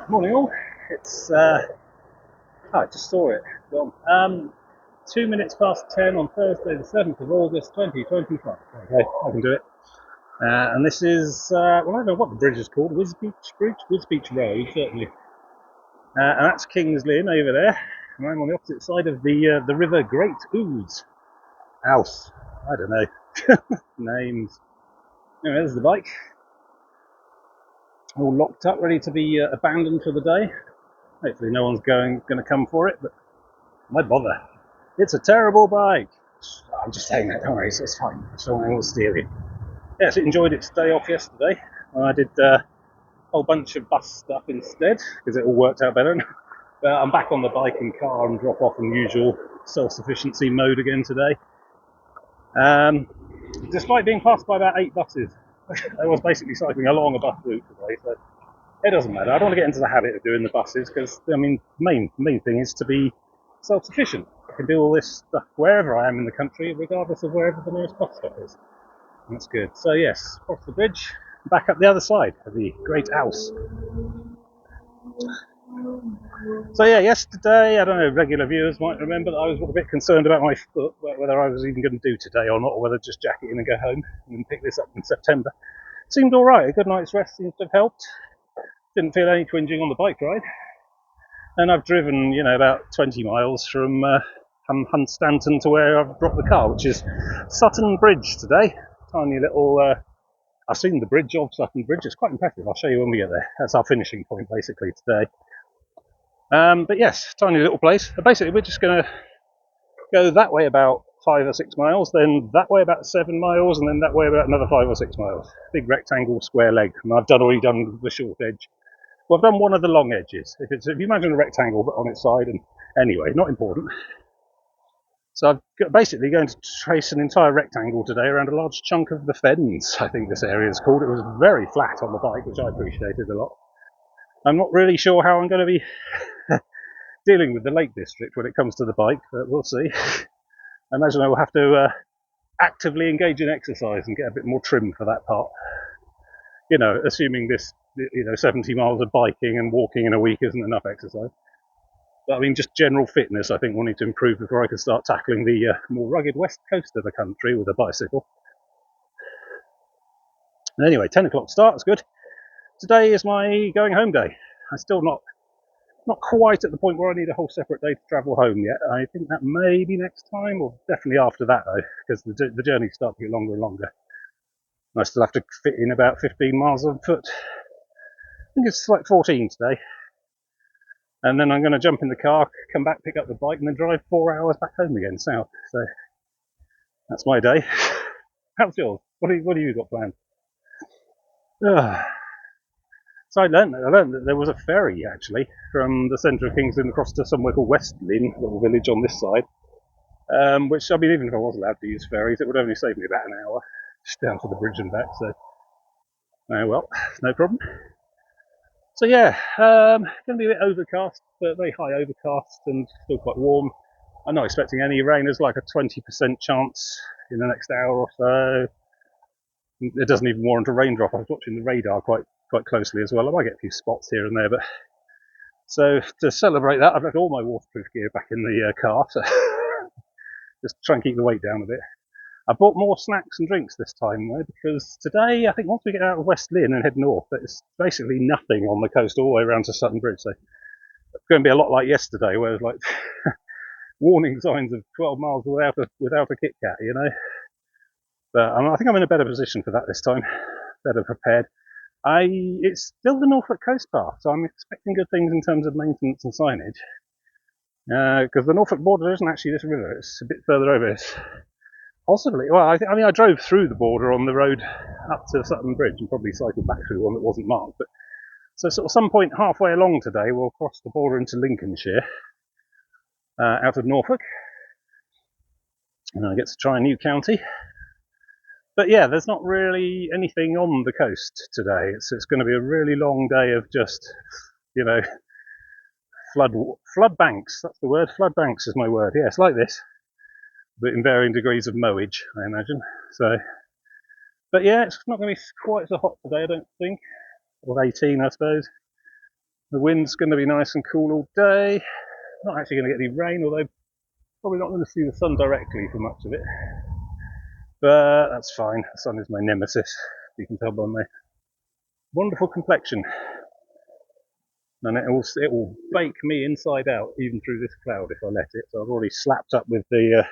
Morning all. It's I just saw it. Well, 2 minutes past 10 on Thursday, the 7th of August, 2025. Okay, I can do it. And this is well, I don't know what the bridge is called. Wisbeach Bridge, Wisbeach Road, certainly. And that's King's Lynn over there. And I'm on the opposite side of the river Great Ouse. House. I don't know names. Anyway, there's the bike, all locked up, ready to be abandoned for the day. Hopefully, no one's going to come for it, but why bother? It's a terrible bike. I'm just saying that, don't worry, it's fine. Someone will steal it. Yes, it enjoyed its day off yesterday. I did a whole bunch of bus stuff instead, because it all worked out better. But I'm back on the bike and car and drop off in usual self-sufficiency mode again today. Despite being passed by about 8 buses, I was basically cycling along a bus route today, so it doesn't matter. I don't want to get into the habit of doing the buses, because, I mean, main thing is to be self-sufficient. I can do all this stuff wherever I am in the country, regardless of wherever the nearest bus stop is. And that's good. So yes, across the bridge, back up the other side of the Great House. So yeah, yesterday, I don't know, regular viewers might remember that I was a bit concerned about my foot, whether I was even going to do today or not, or whether just jack it in and go home and pick this up in September. Seemed alright, a good night's rest seems to have helped. Didn't feel any twinging on the bike ride. And I've driven, about 20 miles from Hunstanton to where I've dropped the car, which is Sutton Bridge today. Tiny little. I've seen the bridge of Sutton Bridge. It's quite impressive. I'll show you when we get there. That's our finishing point, basically, today. But yes, tiny little place. Basically, we're just going to go that way about 5 or 6 miles, then that way about 7 miles, and then that way about another 5 or 6 miles. Big rectangle, square leg. And I've already done the short edge. Well, I've done one of the long edges. If you imagine a rectangle but on its side, and anyway, not important. So I'm basically going to trace an entire rectangle today around a large chunk of the Fens, I think this area is called. It was very flat on the bike, which I appreciated a lot. I'm not really sure how I'm going to be dealing with the Lake District when it comes to the bike, but we'll see. I imagine I will have to actively engage in exercise and get a bit more trim for that part. Assuming this, 70 miles of biking and walking in a week isn't enough exercise. But I mean, just general fitness, I think we'll need to improve before I can start tackling the more rugged west coast of the country with a bicycle. Anyway, 10 o'clock start, that's good. Today is my going home day. I'm still not quite at the point where I need a whole separate day to travel home yet. I think that may be next time, or definitely after that though, because the journeys start to get longer and longer. I still have to fit in about 15 miles on foot. I think it's like 14 today. And then I'm going to jump in the car, come back, pick up the bike, and then drive 4 hours back home again south. So that's my day. How's yours? What have you got planned? So I learned that there was a ferry actually from the centre of King's Lynn across to somewhere called West Lynn, a little village on this side. Which, I mean, even if I was allowed to use ferries, it would only save me about an hour just down to the bridge and back. So, well, no problem. So yeah, going to be a bit overcast, but very high overcast and still quite warm. I'm not expecting any rain. There's like a 20% chance in the next hour or so. It doesn't even warrant a raindrop. I was watching the radar quite closely as well. I might get a few spots here and there, but so to celebrate that, I've left all my waterproof gear back in the car, so just try and keep the weight down a bit. I bought more snacks and drinks this time though, because today, I think once we get out of West Lynn and head north, it's basically nothing on the coast all the way around to Sutton Bridge. So it's going to be a lot like yesterday, where it's like warning signs of 12 miles without a Kit Kat, But I think I'm in a better position for that this time, better prepared. It's still the Norfolk Coast Path, so I'm expecting good things in terms of maintenance and signage. Because the Norfolk border isn't actually this river; it's a bit further over. It's possibly, well, I drove through the border on the road up to Sutton Bridge and probably cycled back through one that wasn't marked. But so sort of some point halfway along today, we'll cross the border into Lincolnshire, out of Norfolk, and I get to try a new county. But yeah, there's not really anything on the coast today. It's going to be a really long day of just, flood banks. That's the word. Flood banks is my word. Yeah, it's like this, but in varying degrees of mowage, I imagine. So, but yeah, it's not going to be quite so hot today, I don't think. Or 18, I suppose. The wind's going to be nice and cool all day. Not actually going to get any rain, although probably not going to see the sun directly for much of it. But that's fine. The sun is my nemesis. You can tell by my wonderful complexion. And it will bake me inside out, even through this cloud, if I let it. So I've already slapped up with the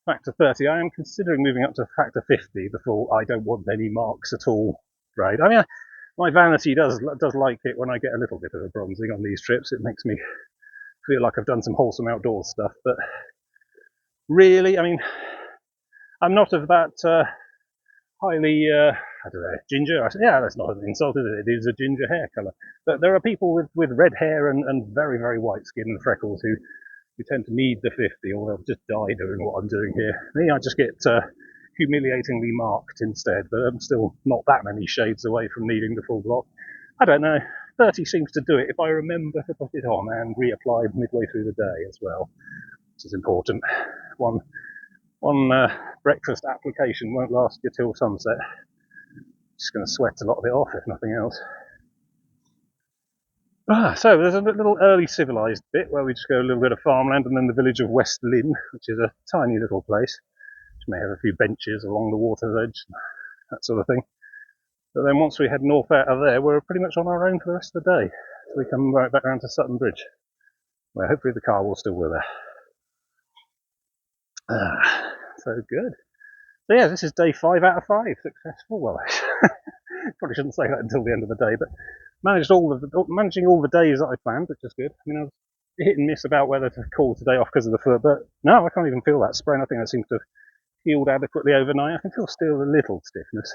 factor 30. I am considering moving up to factor 50 before I don't want any marks at all. Right? I mean, my vanity does like it when I get a little bit of a bronzing on these trips. It makes me feel like I've done some wholesome outdoors stuff. But really, I mean, I'm not of that highly, I don't know, ginger. Yeah, that's not an insult, is it? It is a ginger hair colour. But there are people with red hair and very, very white skin and freckles who tend to need the 50, or they'll just die doing what I'm doing here. Me, I just get humiliatingly marked instead, but I'm still not that many shades away from needing the full block. I don't know. 30 seems to do it if I remember to put it on and reapply midway through the day as well, which is important. One breakfast application won't last you till sunset. Just going to sweat a lot of it off, if nothing else. So there's a little early civilised bit where we just go a little bit of farmland, and then the village of West Lynn, which is a tiny little place, which may have a few benches along the water's edge, that sort of thing. But then once we head north out of there, we're pretty much on our own for the rest of the day. So we come right back around to Sutton Bridge, where hopefully the car will still be there. So good. So yeah, this is day 5 out of 5 successful. Well, probably shouldn't say that until the end of the day, but managing all the days that I planned, which is good. I mean, I was hit and miss about whether to call today off because of the foot, but no, I can't even feel that sprain. I think that seems to have healed adequately overnight. I can feel still a little stiffness.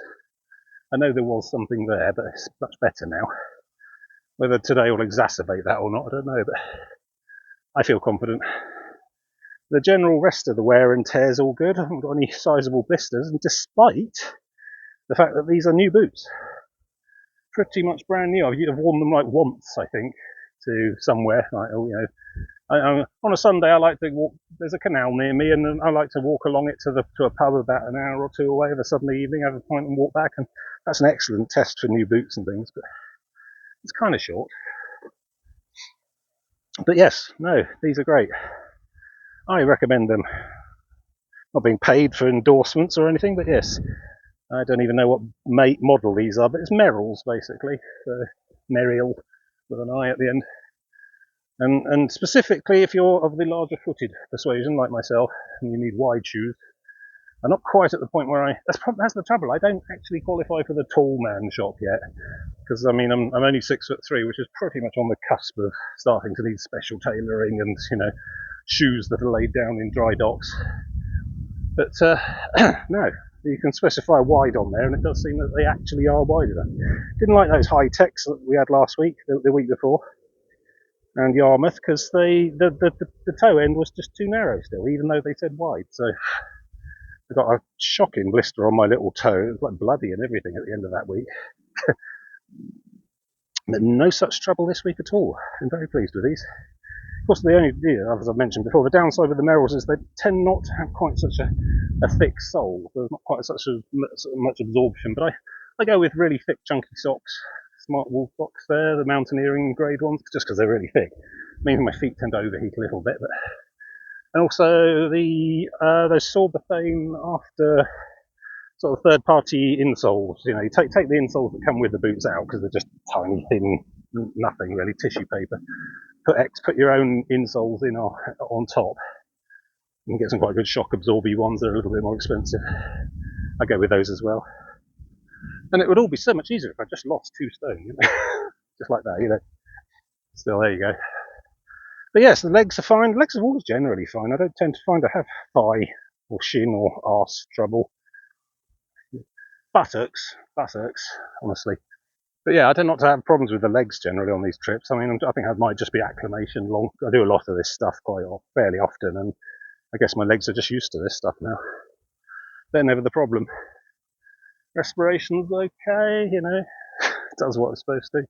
I know there was something there, but it's much better now. Whether today will exacerbate that or not, I don't know, but I feel confident. The general rest of the wear and tear is all good. I haven't got any sizable blisters, and despite the fact that these are new boots, pretty much brand new. I've worn them like once, I think, to somewhere. Like, on a Sunday, I like to walk. There's a canal near me, and I like to walk along it to a pub about an hour or two away of a Sunday evening, have a pint and walk back. And that's an excellent test for new boots and things, but it's kind of short. But yes, no, these are great. I recommend them. Not being paid for endorsements or anything, but yes. I don't even know what model these are, but it's Merrell's basically. Merrill with an I at the end. And specifically, if you're of the larger footed persuasion like myself, and you need wide shoes, I'm not quite at the point where that's the trouble. I don't actually qualify for the tall man shop yet, because I mean I'm only 6'3", which is pretty much on the cusp of starting to need special tailoring and shoes that are laid down in dry docks. But no, you can specify wide on there, and it does seem that they actually are wide enough. Didn't like those high techs that we had last week, the week before, and Yarmouth, because the toe end was just too narrow still, even though they said wide. So I got a shocking blister on my little toe. It was like bloody and everything at the end of that week. But no such trouble this week at all. I'm very pleased with these. Of course, as I've mentioned before, the downside with the Merrells is they tend not to have quite such a thick sole. There's not quite such much absorption, but I go with really thick, chunky socks. Smart wool socks there, the mountaineering grade ones, just because they're really thick. It means my feet tend to overheat a little bit. And also those Sauberthane after sort of third-party insoles. You take the insoles that come with the boots out because they're just tiny, thin, nothing really, tissue paper. Put your own insoles in on top. You can get some quite good shock absorby ones. They're a little bit more expensive. I go with those as well. And it would all be so much easier if I just lost 2 stone, just like that, Still, there you go. But yes, the legs are fine. The legs are always generally fine. I don't tend to find I have thigh or shin or arse trouble. Buttocks, honestly. But yeah, I tend not to have problems with the legs generally on these trips. I mean, I think I might just be acclimation. I do a lot of this stuff fairly often, and I guess my legs are just used to this stuff now. They're never the problem. Respiration's okay, does what it's supposed to.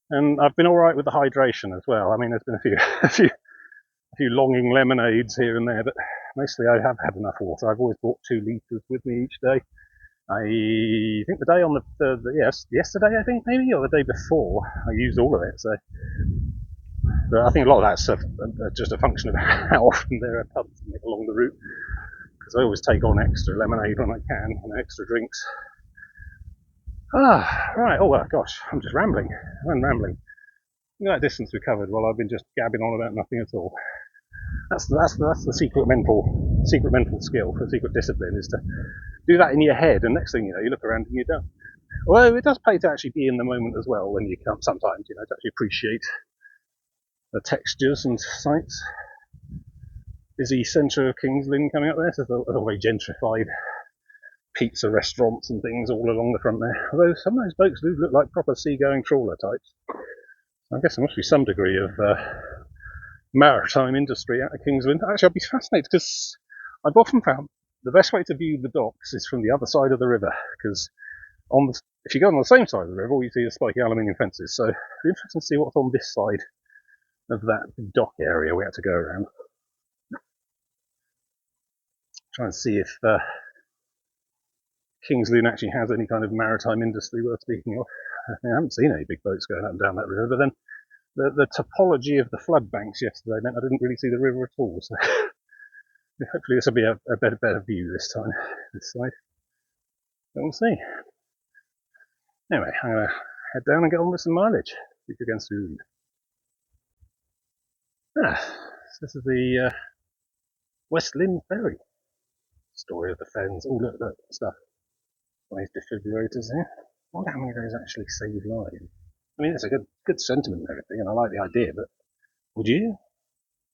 And I've been all right with the hydration as well. I mean, there's been a few longing lemonades here and there, but mostly I have had enough water. I've always brought 2 litres with me each day. I think the day on yes, yesterday I think maybe, or the day before, I used all of it. So, but I think a lot of that's just a function of how often there are pubs along the route. Because I always take on extra lemonade when I can, and extra drinks. Right. Oh gosh, I'm just rambling. I'm rambling. Look at that distance we covered while I've been just gabbing on about nothing at all. That's the secret mental skill, the secret discipline is to do that in your head, and next thing you know, you look around and you're done. Although it does pay to actually be in the moment as well when you come. Sometimes, to actually appreciate the textures and sights. Busy centre of Kings Lynn coming up there, so there's a very gentrified pizza restaurants and things all along the front there. Although some of those boats do look like proper seagoing trawler types. I guess there must be some degree of maritime industry out of Kings Lynn. Actually, I'd be fascinated because I've often found the best way to view the docks is from the other side of the river, because if you go on the same side of the river, all you see is spiky aluminium fences. So it'd be interesting to see what's on this side of that dock area we had to go around. Try and see if Kings Lynn actually has any kind of maritime industry worth speaking of. I haven't seen any big boats going up and down that river, but then the topology of the flood banks yesterday meant I didn't really see the river at all. So hopefully this will be a better view this time, this side. But we'll see. Anyway, I'm going to head down and get on with some mileage. Speak again soon. So this is the West Lynn Ferry. Story of the Fens. Oh, look, stuff. Nice defibrillators here. I wonder how many of those actually save lives. I mean, it's a good sentiment and everything, and I like the idea, but would you?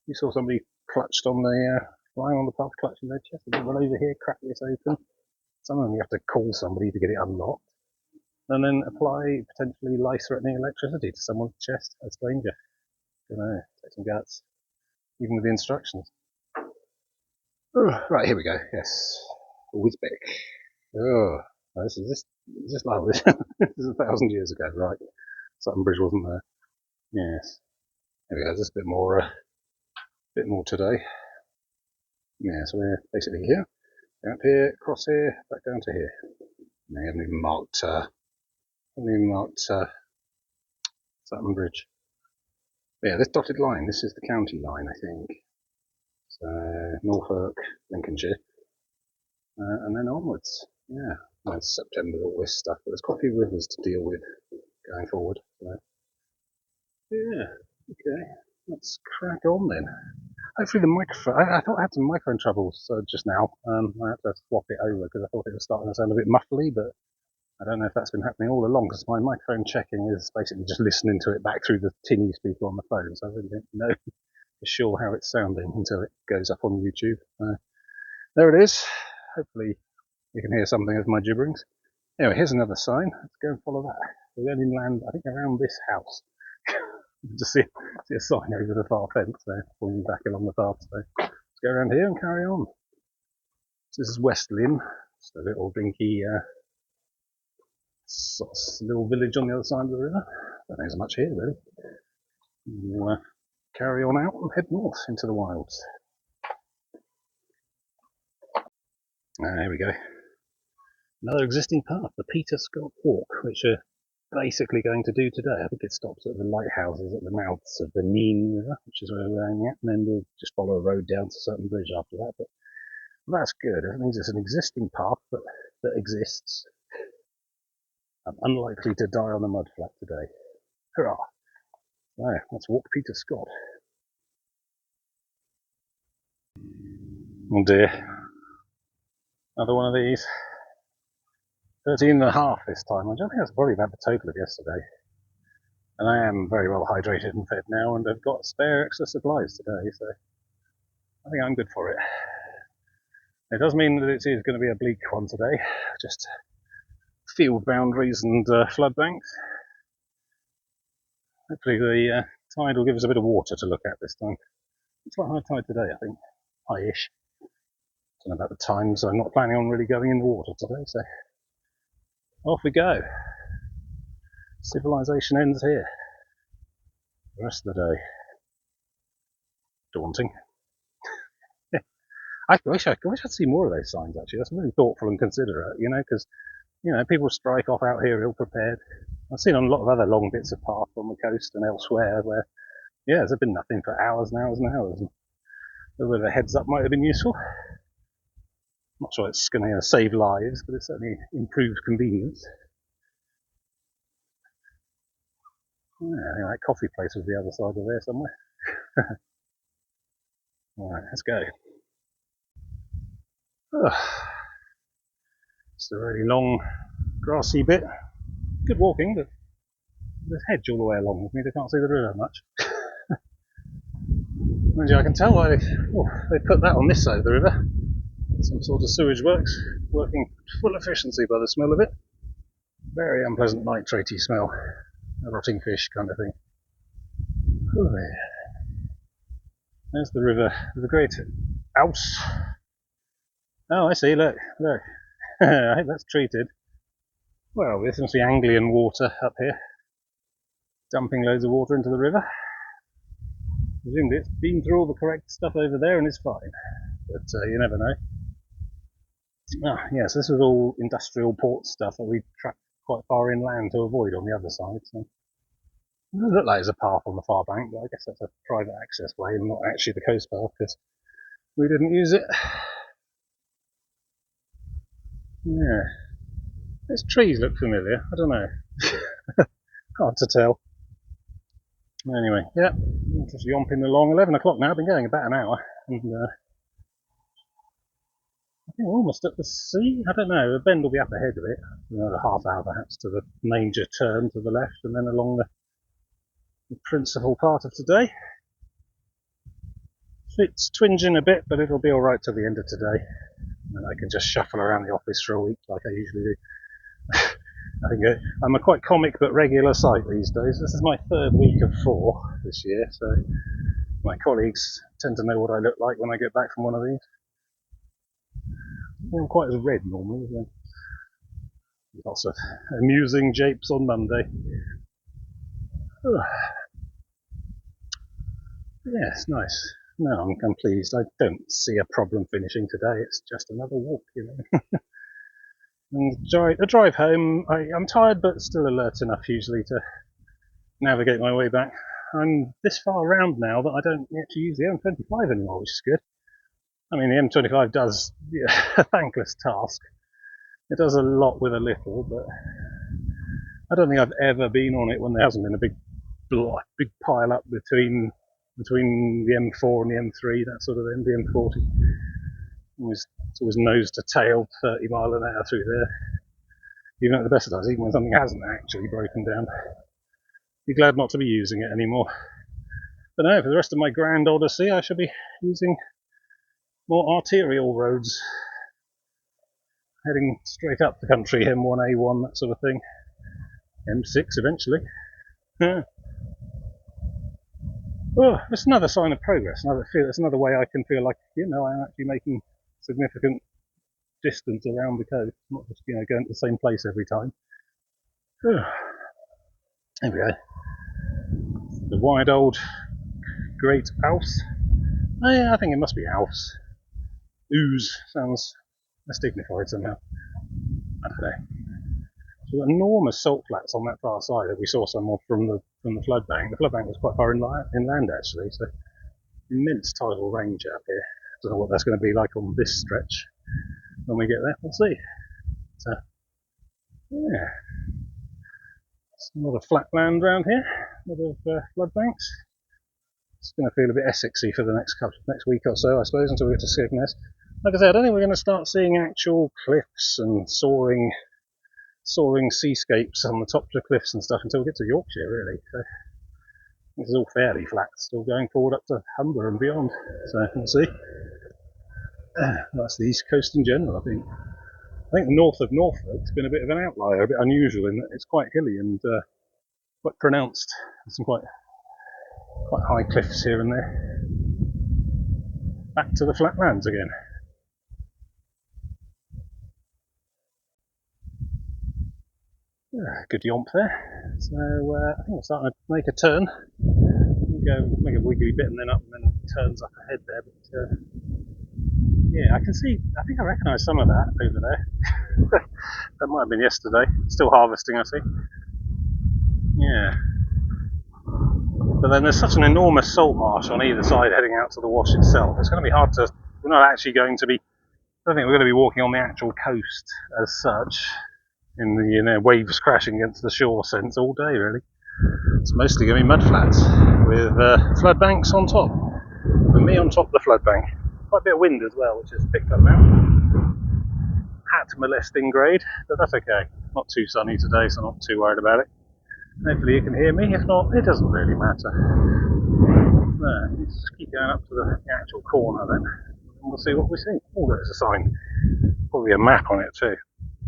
You saw somebody clutched on the, lying on the path, clutching their chest, and run over here, crack this open. Some of them you have to call somebody to get it unlocked, and then apply potentially life-threatening electricity to someone's chest, a stranger. Don't know, take some guts, even with the instructions. Right, here we go, yes. Whizbeck. This is like this. This is 1,000 years ago, right? Sutton Bridge wasn't there. Yes. There we go, just a bit more today. Yeah, so we're basically here, out here, across here, back down to here. And they haven't even marked Sutton Bridge. But yeah, this dotted line, this is the county line, I think. So Norfolk, Lincolnshire, and then onwards. Yeah, it's September, all this stuff, but there's quite a few rivers to deal with going forward. So yeah, okay, let's crack on then. Hopefully the microphone, I thought I had some microphone troubles just now. I had to swap it over because I thought it was starting to sound a bit muffly, but I don't know if that's been happening all along because my microphone checking is basically just listening to it back through the tinny speaker on the phone, so I really don't know for sure how it's sounding until it goes up on YouTube. There it is. Hopefully you can hear something of my gibberings. Anyway, here's another sign. Let's go and follow that. We're going inland, I think around this house. Just see a sign over the far fence there, pointing back along the path. So let's go around here and carry on. So this is West Lynn. It's a little dinky sort of little village on the other side of the river. Don't think there's much here really. We'll carry on out and head north into the wilds. Here we go. Another existing path, the Peter Scott Walk, which we're basically going to do today. I think it stops at the lighthouses at the mouths of the Neen River, which is where we're aiming at, and then we'll just follow a road down to Sutton Bridge after that. But that's good. It means it's an existing path that exists. I'm unlikely to die on the mud flat today. Hurrah! Right, let's walk Peter Scott. Oh dear. Another one of these. 13.5 this time. I don't think that's probably about the total of yesterday. And I am very well hydrated and fed now, and I've got spare extra supplies today, so I think I'm good for it. It does mean that it is going to be a bleak one today. Just field boundaries and flood banks. Hopefully the tide will give us a bit of water to look at this time. It's quite high tide today, I think. High-ish. Don't know about the time, so I'm not planning on really going in the water today, so off we go. Civilization ends here. The rest of the day. Daunting. I wish I'd see more of those signs actually. That's really thoughtful and considerate, because people strike off out here ill prepared. I've seen on a lot of other long bits of path on the coast and elsewhere where, there's been nothing for hours and hours and hours. And a bit of a heads up might have been useful. Not sure it's going to save lives, but it certainly improves convenience. Yeah, I think that coffee place was the other side of there somewhere. Alright, let's go. It's a really long, grassy bit. Good walking, but there's hedge all the way along with me. They can't see the river much. Mind you, I can tell why they put that on this side of the river. Some sort of sewage works, working full efficiency by the smell of it. Very unpleasant nitratey smell. A rotting fish kind of thing. Oh, yeah. There's the river, the great Ouse. Oh, I see, look. I think that's treated. Well, this must be Anglian water up here. Dumping loads of water into the river. Presumably it's been through all the correct stuff over there and it's fine. But you never know. Yes, this was all industrial port stuff that we tracked quite far inland to avoid on the other side. So it doesn't look like there's a path on the far bank, but I guess that's a private access way and not actually the coast path because we didn't use it. Yeah. These trees look familiar. I don't know. Hard to tell. Anyway, yeah, just yomping along. 11 o'clock now. I've been going about an hour. And I think we're almost at the sea. I don't know. The bend will be up ahead of it. Another half hour perhaps to the major turn to the left and then along the principal part of today. It's twinging a bit, but it'll be alright till the end of today. And I can just shuffle around the office for a week like I usually do. I think I'm a quite comic but regular sight these days. This is my third week of 4 this year, so my colleagues tend to know what I look like when I get back from one of these. I'm quite as red normally. So lots of amusing japes on Monday. Yes, nice. No, I'm pleased. I don't see a problem finishing today. It's just another walk, And the drive home, I'm tired but still alert enough usually to navigate my way back. I'm this far around now that I don't actually use the M25 anymore, which is good. I mean, the M25 does a thankless task. It does a lot with a little, but I don't think I've ever been on it when there hasn't been a big pile up between the M4 and the M3, that sort of thing, the M40. It's always nose to tail, 30 mile an hour through there. Even at the best of times, even when something hasn't actually broken down. Be glad not to be using it anymore. But no, for the rest of my grand odyssey, I shall be using more arterial roads. Heading straight up the country, M1, A1, that sort of thing. M6 eventually. Oh, it's another sign of progress. It's another way I can feel like, I'm actually making significant distance around the coast, not just, going to the same place every time. There we go. The wide old Great Ouse. Oh, yeah, I think it must be Ouse. Ooze sounds less dignified somehow. I don't know. So enormous salt flats on that far side that we saw some of from the flood bank. The flood bank was quite far inland actually, so immense tidal range out here. Don't know what that's going to be like on this stretch when we get there. We'll see. So, yeah, it's a lot of flat land around here, a lot of flood banks. It's going to feel a bit Essexy for the next week or so, I suppose, until we get to Skegness. Like I said, I don't think we're going to start seeing actual cliffs and soaring seascapes on the tops of cliffs and stuff until we get to Yorkshire, really. So this is all fairly flat, still going forward up to Humber and beyond. So we'll see. That's the East Coast in general, I think. I think the north of Norfolk's been a bit of an outlier, a bit unusual in that it's quite hilly and quite pronounced. There's some quite high cliffs here and there. Back to the flatlands again. Good yomp there. So I think we're starting to make a turn. Go make a wiggly bit and then up and then turns up ahead there. But Yeah, I can see, I think I recognise some of that over there. That might have been yesterday. Still harvesting, I see. Yeah. But then there's such an enormous salt marsh on either side heading out to the wash itself. It's going to be hard to, we're not actually going to be, I don't think we're going to be walking on the actual coast as such, in the waves crashing against the shore sense all day really. It's mostly going to be mud flats with flood banks on top, and me on top of the flood bank. Quite a bit of wind as well, which has picked up now. Hat molesting grade, but that's okay. Not too sunny today, so I'm not too worried about it. Hopefully you can hear me, if not, it doesn't really matter. So, let's just keep going up to the actual corner then, and we'll see what we see. Oh, there's a sign. Probably a map on it too.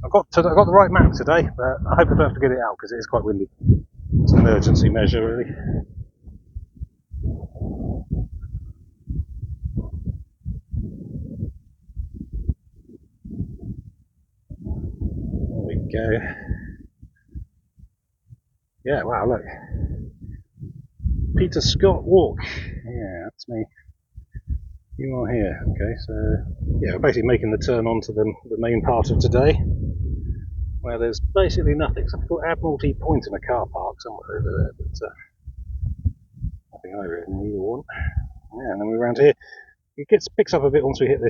I got the right map today, but I hope I don't have to get it out because it is quite windy. It's an emergency measure, really. There we go. Yeah, wow, look. Peter Scott Walk. Yeah, that's me. You are here. Okay, so yeah, we're basically making the turn onto the main part of today, where there's basically nothing. So I've got Admiralty Point in a car park somewhere over there, but nothing I really need or want. Yeah, and then we're around here. It picks up a bit once we hit the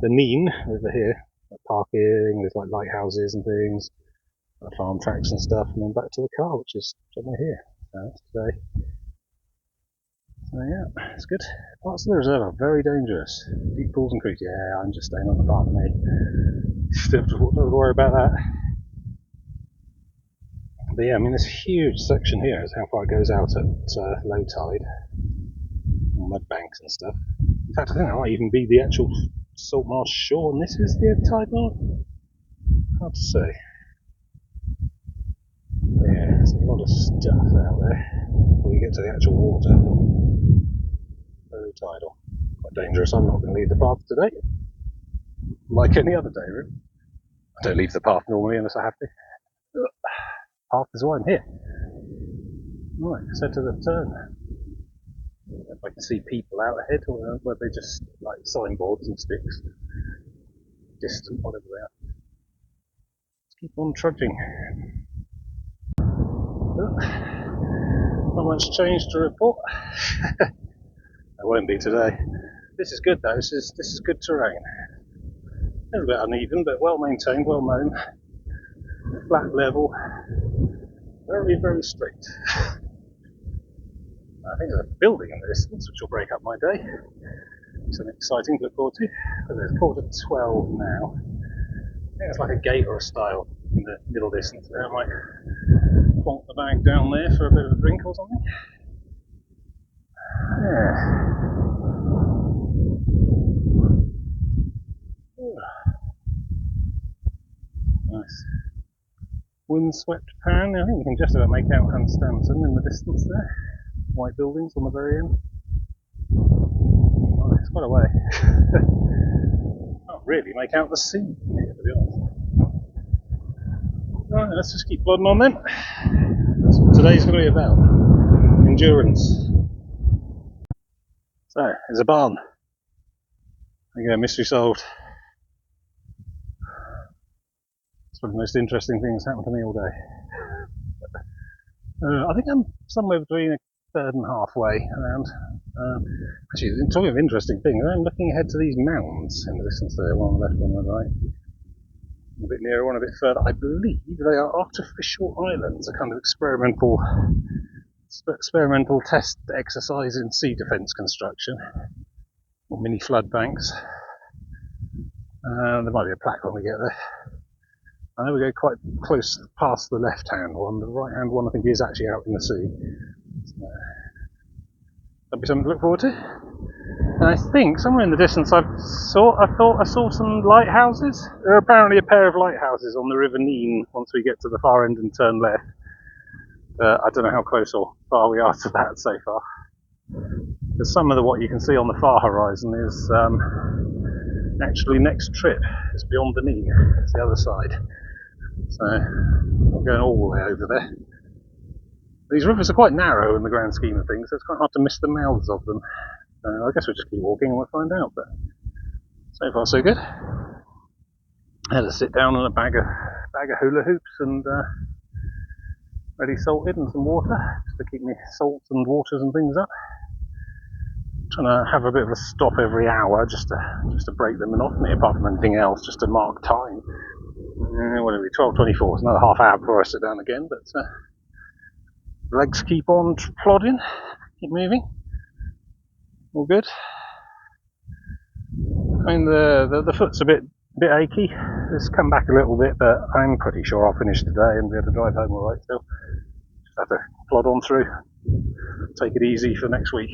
Neen over here. Like parking, there's like lighthouses and things, farm tracks and stuff, and then back to the car, which is somewhere here. So that's today. So yeah, it's good. Parts of the reserve are very dangerous. Deep pools and creeks. Yeah, I'm just staying on the path, mate. Don't have to worry about that. But yeah, I mean, this huge section here is how far it goes out at low tide. Mud banks and stuff. In fact, I think that might even be the actual salt marsh shore, and this is the tide mark. Hard to say. But yeah, there's a lot of stuff out there before you get to the actual water. Very tidal. Quite dangerous. I'm not going to leave the path today. Like any other day, really. I don't leave the path normally unless I have to. Path is why I'm here. Right, so to the turn. If I can see people out ahead, or where they just like signboards and sticks. Distant, whatever they are. Let's keep on trudging. Not much change to report. There won't be today. This is good though. This is good terrain. A little bit uneven, but well maintained, well known. Flat level. Very, very straight. I think there's a building in the distance, which will break up my day. Something exciting to look forward to. But it's 11:45 now. I think it's like a gate or a stile in the middle distance there. I might plonk the bag down there for a bit of a drink or something. Yeah. Nice. Windswept pan. I think you can just about make out Hunstanton in the distance there. White buildings on the very end. Oh, it's quite a way. Can't really make out the sea here, to be honest. Right, let's just keep plodding on then. That's what today's going to be about. Endurance. So, there's a barn. There you go, mystery solved. It's one of the most interesting things happened to me all day. I think I'm somewhere between a third and halfway around. Actually, talking of interesting things, I'm looking ahead to these mounds in the distance there, one on the left, one on the right. A bit nearer, one a bit further. I believe they are artificial islands, a kind of experimental test exercise in sea defence construction, or mini flood banks. There might be a plaque when we get there. I know we go quite close past the left-hand one. The right-hand one, I think, is actually out in the sea. So, that'll be something to look forward to. And I think somewhere in the distance I thought I saw some lighthouses. There are apparently a pair of lighthouses on the River Neen once we get to the far end and turn left. I don't know how close or far we are to that so far. Because some of what you can see on the far horizon is actually next trip. It's beyond the Neen. It's the other side. So I'm going all the way over there. These rivers are quite narrow in the grand scheme of things, so it's quite hard to miss the mouths of them. I guess we'll just keep walking and we'll find out. But So far so good. I had to sit down on a bag of hula hoops and ready salted and some water just to keep me salts and waters and things up. Trying to have a bit of a stop every hour just to break the monotony apart from anything else, just to mark time. What are we, 12:24, it's another half hour before I sit down again, but legs keep on plodding, keep moving, all good. I mean the foot's a bit achy, it's come back a little bit, but I'm pretty sure I'll finish today and be able to drive home alright still. Just have to plod on through, take it easy for next week,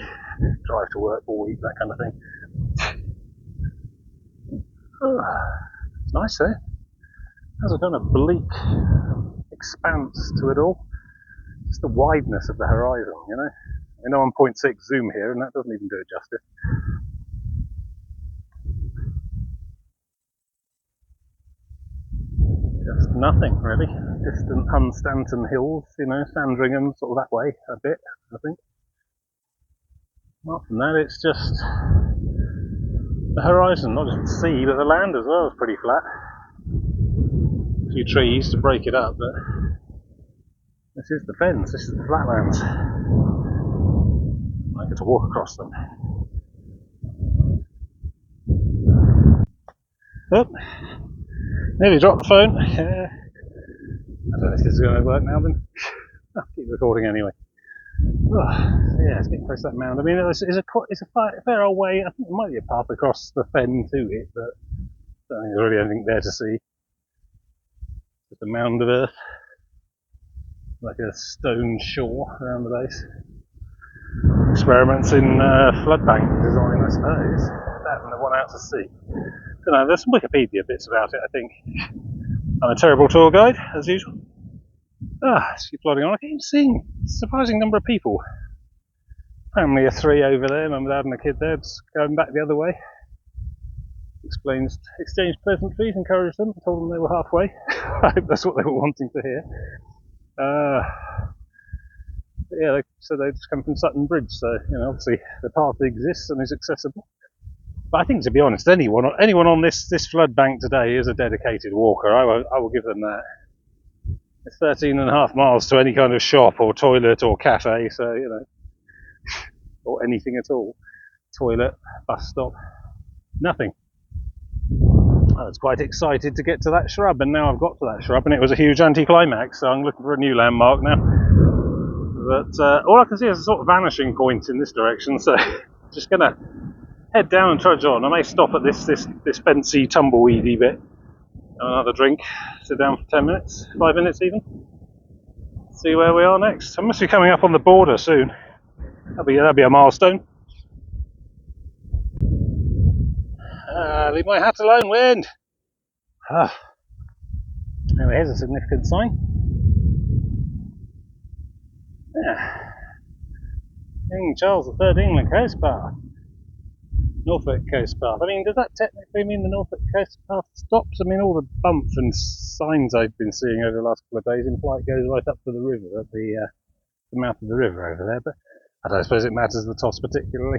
drive to work all week, that kind of thing. It's nice though. Has a kind of bleak expanse to it all. Just the wideness of the horizon, you know. I know I'm 0.6 zoom here, and that doesn't even do it justice. Just nothing really. Distant Hunstanton Hills, you know, Sandringham, sort of that way a bit, I think. Apart from that, it's just the horizon, not just the sea, but the land as well is pretty flat. A few trees to break it up, but this is the fens, this is the flatlands. I get to walk across them. Oh, nearly dropped the phone. I don't know if this is going to work now, then I'll keep recording anyway. Yeah, it's getting close to that mound. I mean, it's a fair old way. I think there might be a path across the fen to it, but I don't think there's really anything there to see. Just a mound of earth, like a stone shore around the base. Experiments in flood bank design, I suppose. That and the one out to sea. I don't know, there's some Wikipedia bits about it, I think. I'm a terrible tour guide, as usual. Keep plodding on. I keep seeing a surprising number of people. Family of 3 over there, mum, dad and a kid there, just going back the other way. Exchanged pleasantries, encouraged them, told them they were halfway. I hope that's what they were wanting to hear. Yeah, they said they'd just come from Sutton Bridge, so, you know, obviously the path exists and is accessible. But I think, to be honest, anyone on this flood bank today is a dedicated walker. I will give them that. It's 13.5 miles to any kind of shop or toilet or cafe, so, you know, or anything at all. Toilet, bus stop, nothing. I was quite excited to get to that shrub, and now I've got to that shrub, and it was a huge anticlimax, so I'm looking for a new landmark now. But all I can see is a sort of vanishing point in this direction, so just going to head down and trudge on. I may stop at this fancy tumbleweedy bit, have another drink, sit down for 10 minutes, 5 minutes even, see where we are next. I must be coming up on the border soon. That'll be a milestone. Leave my hat alone, wind! Anyway, here's a significant sign. Yeah. King Charles III England Coast Path. Norfolk Coast Path. I mean, does that technically mean the Norfolk Coast Path stops? I mean, all the bumps and signs I've been seeing over the last couple of days imply it goes right up to the river, at the mouth of the river over there, but I don't suppose it matters the toss particularly.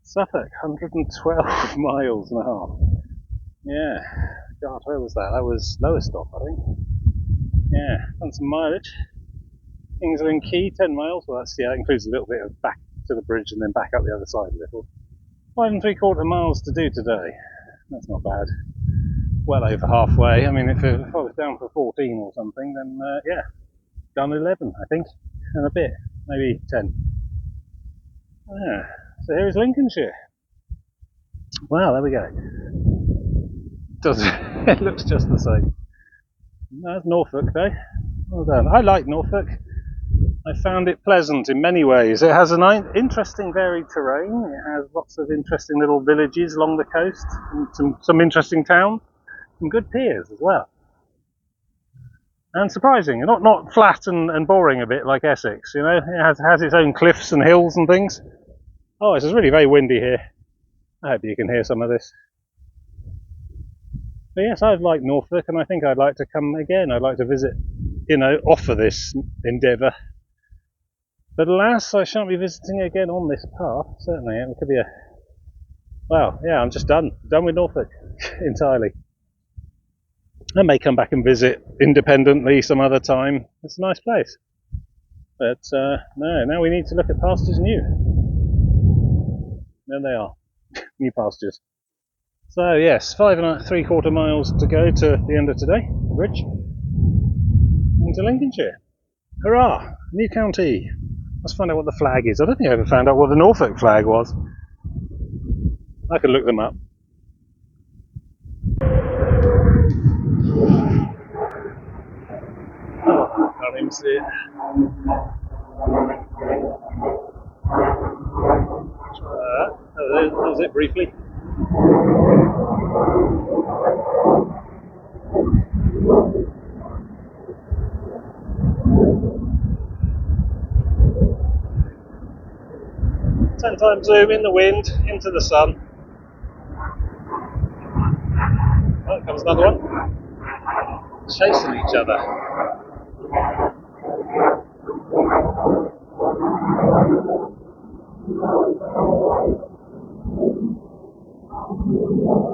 Suffolk, 112 miles and a half. Yeah, God, where was that? That was Lowestoft, I think. Yeah, done some mileage. Kingsland Quay, 10 miles. Well, that includes a little bit of back to the bridge and then back up the other side a little. 5 3/4 miles to do today. That's not bad. Well over halfway. I mean, if I was down for 14 or something, then yeah, done 11, I think, and a bit, maybe 10. Yeah. So here is Lincolnshire. Wow, there we go. It looks just the same. That's Norfolk though. Well done. I like Norfolk. I found it pleasant in many ways. It has an interesting varied terrain. It has lots of interesting little villages along the coast, and some interesting towns, some good piers as well. And surprising, not flat and boring a bit like Essex, you know. It has its own cliffs and hills and things. Oh, it's really very windy here. I hope you can hear some of this. But yes, I'd like Norfolk, and I think I'd like to come again. I'd like to visit, you know, offer this endeavour. But alas, I shan't be visiting again on this path, certainly. It could be Well, yeah, I'm just done with Norfolk entirely. I may come back and visit independently some other time. It's a nice place. But no, now we need to look at pastures new. There they are, new pastures. So yes, 5.75 miles to go to the end of today, bridge, into Lincolnshire. Hurrah! New county. Let's find out what the flag is. I don't think I ever found out what the Norfolk flag was. I could look them up. Oh, can't even see it. That was it briefly. Ten times zoom in the wind, into the sun. Oh, comes another one. Chasing each other.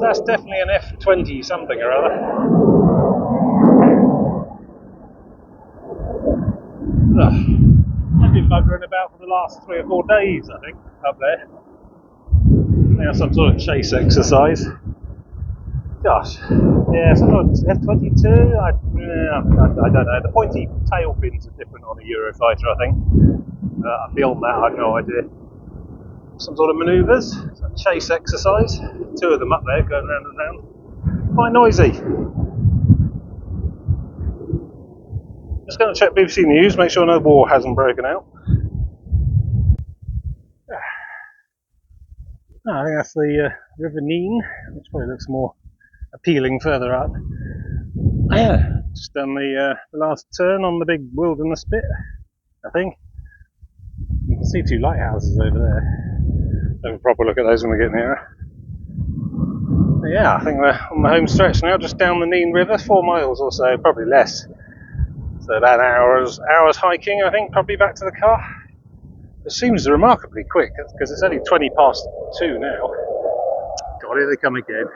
That's definitely an F20 something or other. I've been buggering about for the last 3 or 4 days, I think, up there. Now some sort of chase exercise. Gosh, yeah, sometimes F22. I don't know. The pointy tail fins are different on a Eurofighter, I think. Beyond that, I've no idea. Some sort of manoeuvres, some chase exercise. 2 of them up there going round and round. Quite noisy. Just going to check BBC News, make sure no war hasn't broken out. I think that's the River Nene, which probably looks more appealing further up. Yeah, just done the last turn on the big wilderness bit, I think. You can see 2 lighthouses over there. Have a proper look at those when we get nearer. But yeah, I think we're on the home stretch now, just down the Nene River, 4 miles or so, probably less. So about hours hiking, I think, probably back to the car. It seems remarkably quick, because it's only 20 past 2 now. God, here they come again.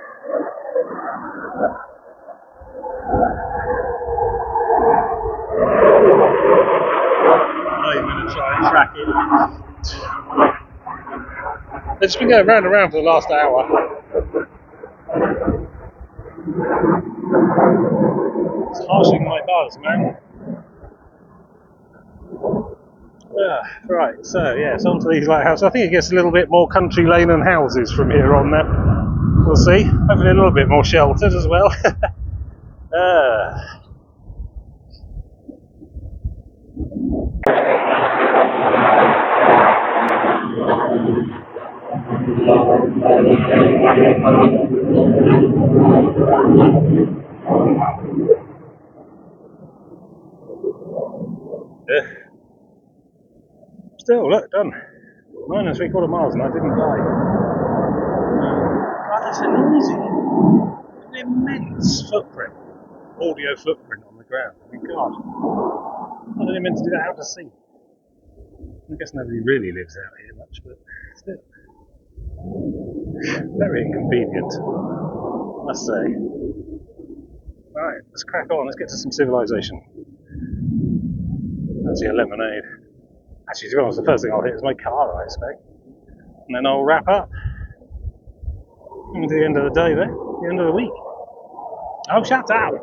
I'm going to try and track it. They've just been going round and round for the last hour. It's harshing my buzz, man. Right, so yes, onto these lighthouses. I think it gets a little bit more country lane and houses from here on now. We'll see. Hopefully a little bit more sheltered as well. Still, look, done. 9.75 miles and I didn't die. God, that's amazing. An immense footprint. Audio footprint on the ground. I mean, God. I didn't mean to do that out to sea. I guess nobody really lives out here much, but still. Very inconvenient, I must say. Right, let's crack on. Let's get to some civilization. That's your lemonade. Actually, to be honest, the first thing I'll hit is my car, I expect. And then I'll wrap up. Coming to the end of the day, then. The end of the week. Oh, shut up!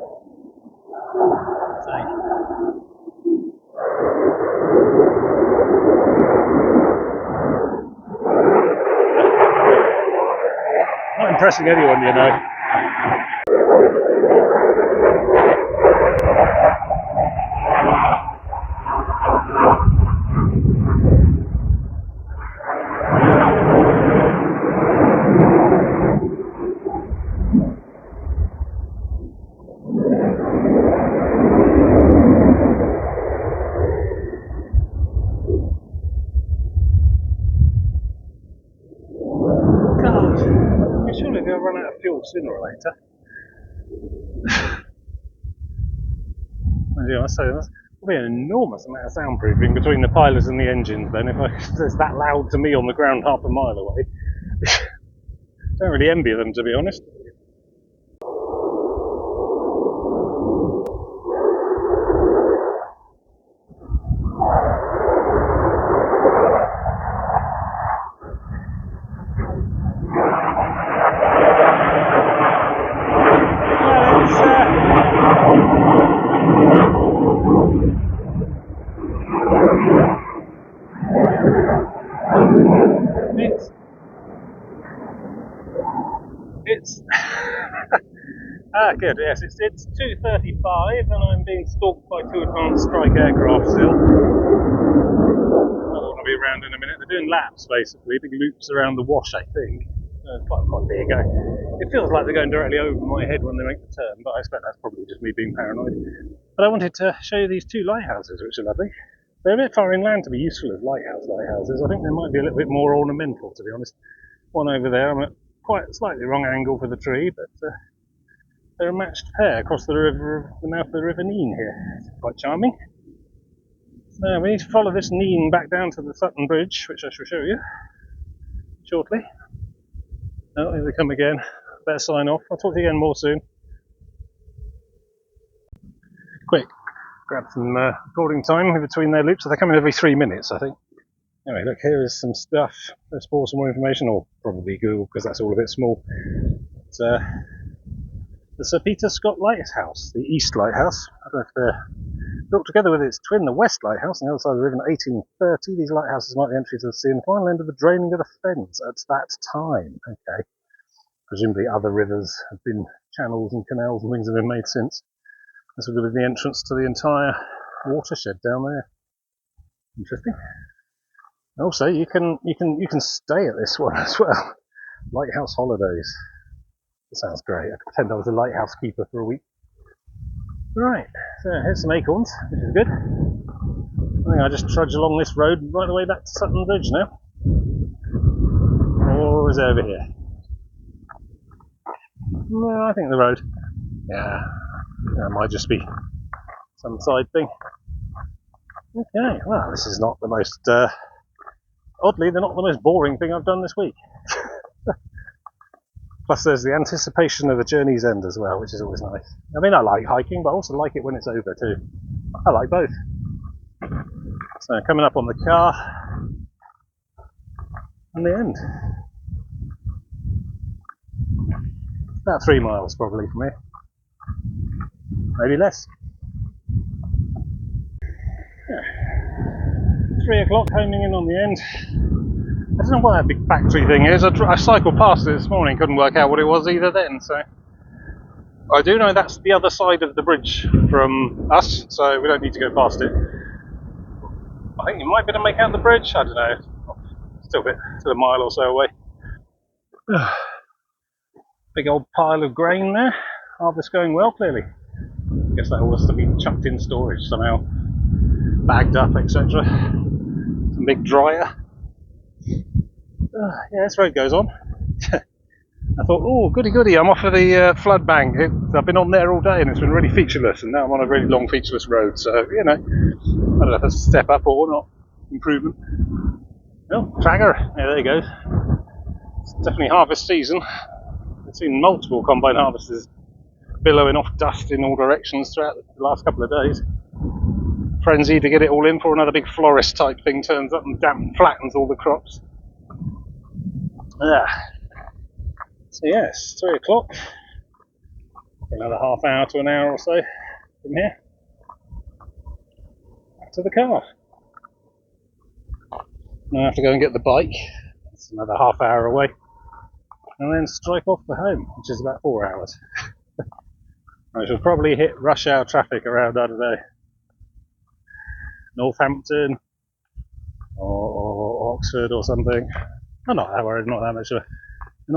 Not impressing anyone, you know. Surely they'll run out of fuel sooner or later. I say there's probably an enormous amount of soundproofing between the pilot and the engines then, if it's that loud to me on the ground half a mile away. Don't really envy them, to be honest. It's good. Yes, it's 2:35, and I'm being stalked by 2 advanced strike aircraft still. I want to be around in a minute. They're doing laps, basically, big loops around the wash, I think. Quite big. It feels like they're going directly over my head when they make the turn, but I expect that's probably just me being paranoid. But I wanted to show you these 2 lighthouses, which are lovely. They're a bit far inland to be useful as lighthouses. I think they might be a little bit more ornamental, to be honest. One over there, I'm at quite a slightly wrong angle for the tree, but they're a matched pair across the river, the mouth of the River Nene here. It's quite charming. So we need to follow this Nene back down to the Sutton Bridge, which I shall show you shortly. Oh, here they come again. Better sign off. I'll talk to you again more soon. Quick, grab some recording time in between their loops. So they're coming every 3 minutes, I think. Anyway, look, here is some stuff. Let's pour some more information, or probably Google, because that's all a bit small. It's the Sir Peter Scott Lighthouse, the East Lighthouse. I don't know if they're built together with its twin, the West Lighthouse, on the other side of the river in 1830. These lighthouses marked the entry to the sea and the final end of the draining of the Fens at that time. Okay. Presumably other rivers have been channels and canals and things have been made since. This would have been the entrance to the entire watershed down there. Interesting. Also, you can stay at this one as well. Lighthouse holidays. That sounds great. I could pretend I was a lighthouse keeper for a week. Right, so here's some acorns, which is good. I think I just trudge along this road right the way back to Sutton Bridge now. Or is it over here? No, I think the road. Yeah, that might just be some side thing. Okay, well, this is not the most, oddly, they're not the most boring thing I've done this week. Plus there's the anticipation of the journey's end as well, which is always nice. I mean, I like hiking, but I also like it when it's over too. I like both. So coming up on the car, and the end. About 3 miles probably from here. Maybe less. Yeah. 3 o'clock, homing in on the end. I don't know what that big factory thing is. I cycled past it this morning, couldn't work out what it was either then, so. I do know that's the other side of the bridge from us, so we don't need to go past it. I think you might be able to make out the bridge, I don't know. Still a mile or so away. Big old pile of grain there. Harvest going well, clearly. Guess that all has to be chucked in storage somehow. Bagged up, etc. Some big dryer. Yeah, this road goes on. I thought, oh, goody, I'm off of the flood bank. I've been on there all day and it's been really featureless, and now I'm on a really long featureless road, so, you know, I don't know if it's a step up or not. Improvement. Oh, Tragger. Yeah, there you go. It's definitely harvest season. I've seen multiple combine harvesters billowing off dust in all directions throughout the last couple of days. Frenzy to get it all in before another big florist type thing turns up and flattens all the crops. So yes, 3 o'clock. Another half hour to an hour or so from here. Back to the car. Now I have to go and get the bike. It's another half hour away. And then strike off for home, which is about 4 hours. I shall probably hit rush hour traffic around, I don't know, Northampton or Oxford or something. I'm not that worried, not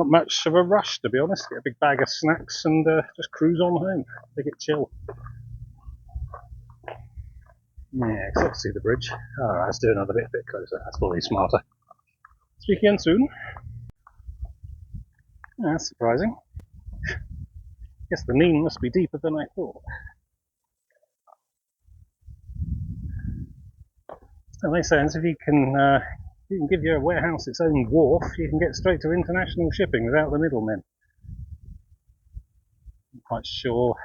much of a rush, to be honest. Get a big bag of snacks and just cruise on home. Take it chill. Yeah, except to see the bridge. Alright, let's do another bit closer. That's probably smarter. Speak again soon. Yeah, that's surprising. Guess the Nene must be deeper than I thought. So they say if you can you can give your warehouse its own wharf, you can get straight to international shipping without the middlemen. I'm quite sure.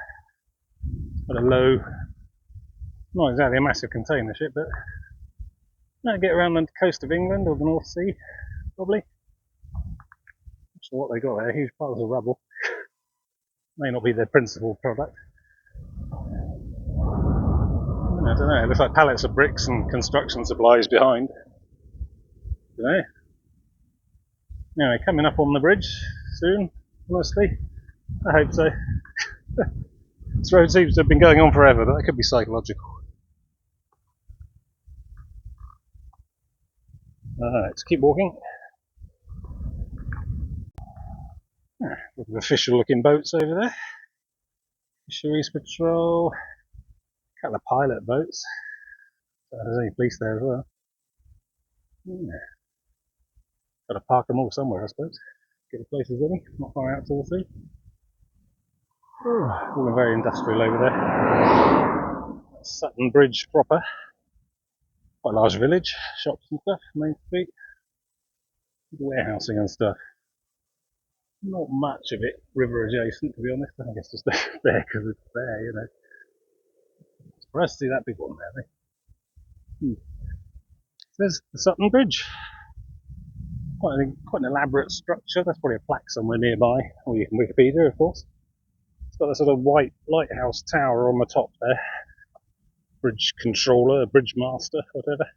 It's got a low, not exactly a massive container ship, but get around the coast of England or the North Sea, probably. Not sure what they got there, huge piles of rubble. May not be their principal product. I don't know, it looks like pallets of bricks and construction supplies behind. Anyway, coming up on the bridge soon, honestly. I hope so. This road seems to have been going on forever, but that could be psychological. Let's keep walking. Look at the official looking boats over there. Fisheries Patrol. A couple of pilot boats. There's any police there as well. Got to park them all somewhere, I suppose. Get the places any, not far out to the sea. All very industrial over there. Sutton Bridge proper. Quite a large village, shops and stuff, main street. Warehousing and stuff. Not much of it river adjacent, to be honest. I guess just there because it's there, you know. Surprised to see that big one there. There's the Sutton Bridge. Quite an elaborate structure. There's probably a plaque somewhere nearby, or you can Wikipedia, of course. It's got a sort of white lighthouse tower on the top there. Bridge controller, bridge master, whatever.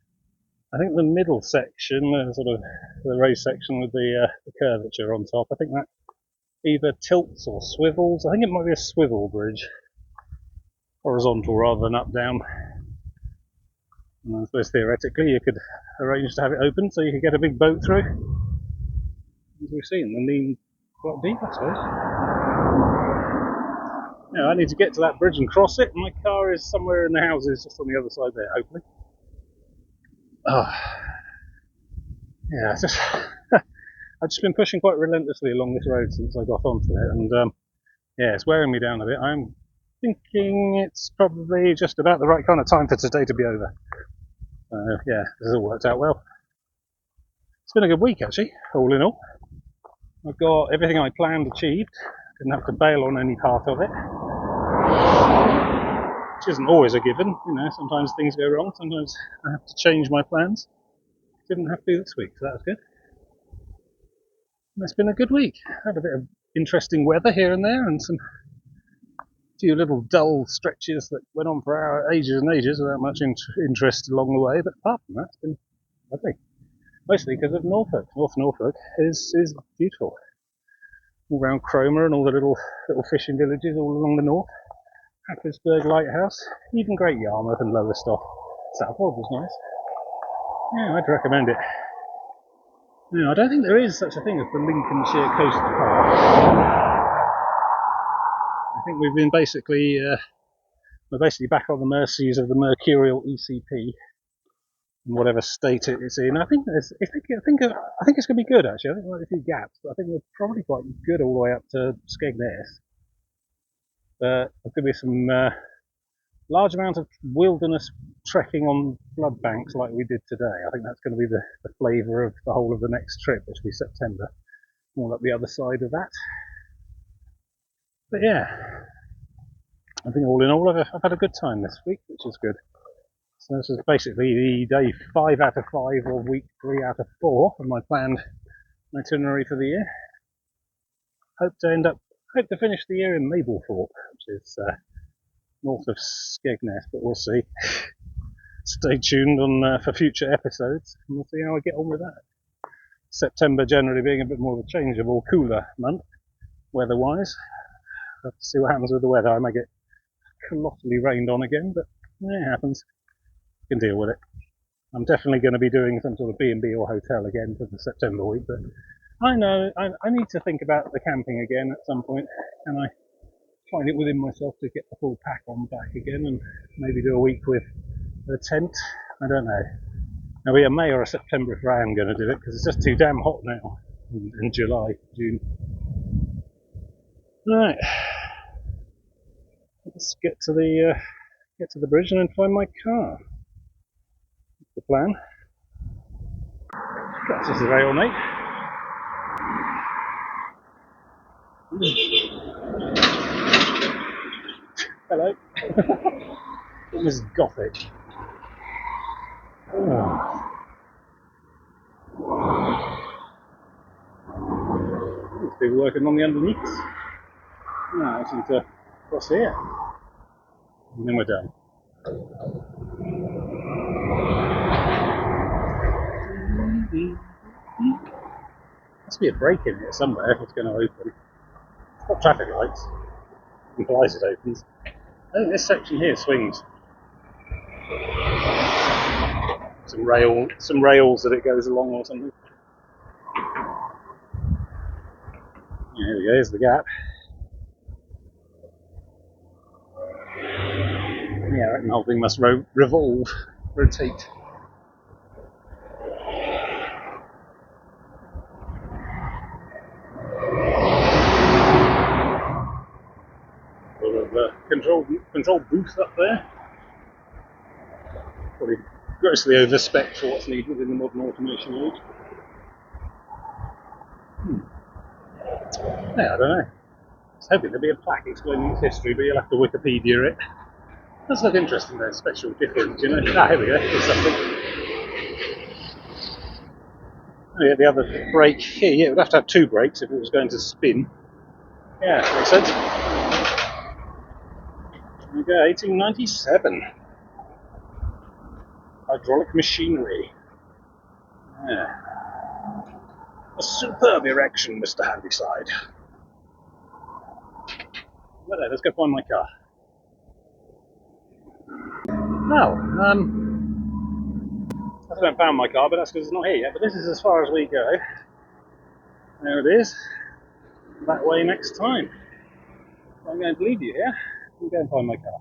I think the middle section, sort of the raised section with the curvature on top, I think that either tilts or swivels. I think it might be a swivel bridge. Horizontal rather than up down. And I suppose theoretically you could arrange to have it open so you could get a big boat through. As we've seen, the Lynn quite deep, I suppose. Now I need to get to that bridge and cross it. My car is somewhere in the houses just on the other side there, hopefully. I've just been pushing quite relentlessly along this road since I got onto it, and it's wearing me down a bit. I'm thinking it's probably just about the right kind of time for today to be over. This has all worked out well. It's been a good week actually, all in all. I've got everything I planned achieved. Didn't have to bail on any part of it. Which isn't always a given, you know, sometimes things go wrong, sometimes I have to change my plans. Didn't have to this week, so that was good. And it's been a good week. Had a bit of interesting weather here and there, and some few little dull stretches that went on for ages and ages without much interest along the way, but apart from that, it's been lovely. Mostly because of Norfolk. North Norfolk is beautiful. All round Cromer and all the little fishing villages all along the north. Hatfieldsburg Lighthouse, even Great Yarmouth and Lowestoft. Southwold was nice. Yeah, I'd recommend it. No, I don't think there is such a thing as the Lincolnshire Coast Park. I think we've been we're basically back on the mercies of the mercurial ECP in whatever state it's in. I think it's going to be good actually. I think there might be a few gaps, but I think we're probably quite good all the way up to Skegness. There's going to be some large amount of wilderness trekking on flood banks like we did today. I think that's going to be the flavour of the whole of the next trip, which will be September. All up the other side of that. But yeah, I think all in all I've had a good time this week, which is good. So this is basically the day 5 out of 5 or week 3 out of 4 of my planned itinerary for the year. Hope to finish the year in Mablethorpe, which is north of Skegness, but we'll see. Stay tuned for future episodes, and we'll see how I get on with that. September generally being a bit more of a changeable, cooler month, weather-wise. Have to see what happens with the weather. I may get colossally rained on again, but it happens. You can deal with it. I'm definitely going to be doing some sort of B&B or hotel again for the September week, but I know I need to think about the camping again at some point. Can I find it within myself to get the full pack on back again and maybe do a week with a tent? I don't know. It'll be a May or a September if I am going to do it, because it's just too damn hot now in July, June. Right, let's get to the bridge and then find my car. That's the plan. That's just a very ornate. Hello. Almost gothic. Oh. There's people working on the underneath. No, I just need to cross here. And then we're done. Must be a break in here somewhere if it's going to open. It's got traffic lights. It implies it opens. I think this section here swings. Some rails that it goes along or something. Yeah, here we go, here's the gap. Yeah, I reckon the whole thing must rotate. Sort of control booth up there. Probably grossly over-spec for what's needed in the modern automation age. Yeah, I don't know. I was hoping there'd be a plaque explaining its history, but you'll have to Wikipedia it. Does look interesting though, special, different, you know. Ah, here we go, here's something. Oh yeah, the other brake here, yeah, it would have to have two brakes if it was going to spin. Yeah, makes sense. There we go, 1897. Hydraulic machinery. Yeah. A superb erection, Mr. Handyside. Well, let's go find my car. Well, I haven't found my car, but that's because it's not here yet. But this is as far as we go. There it is. That way next time. I'm going to leave you here and go and find my car.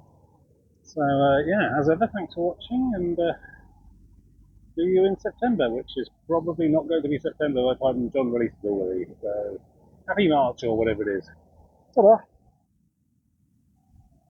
So, yeah, as ever, thanks for watching, and see you in September, which is probably not going to be September by the time John releases all of these. So, happy March or whatever it is. Ta-da!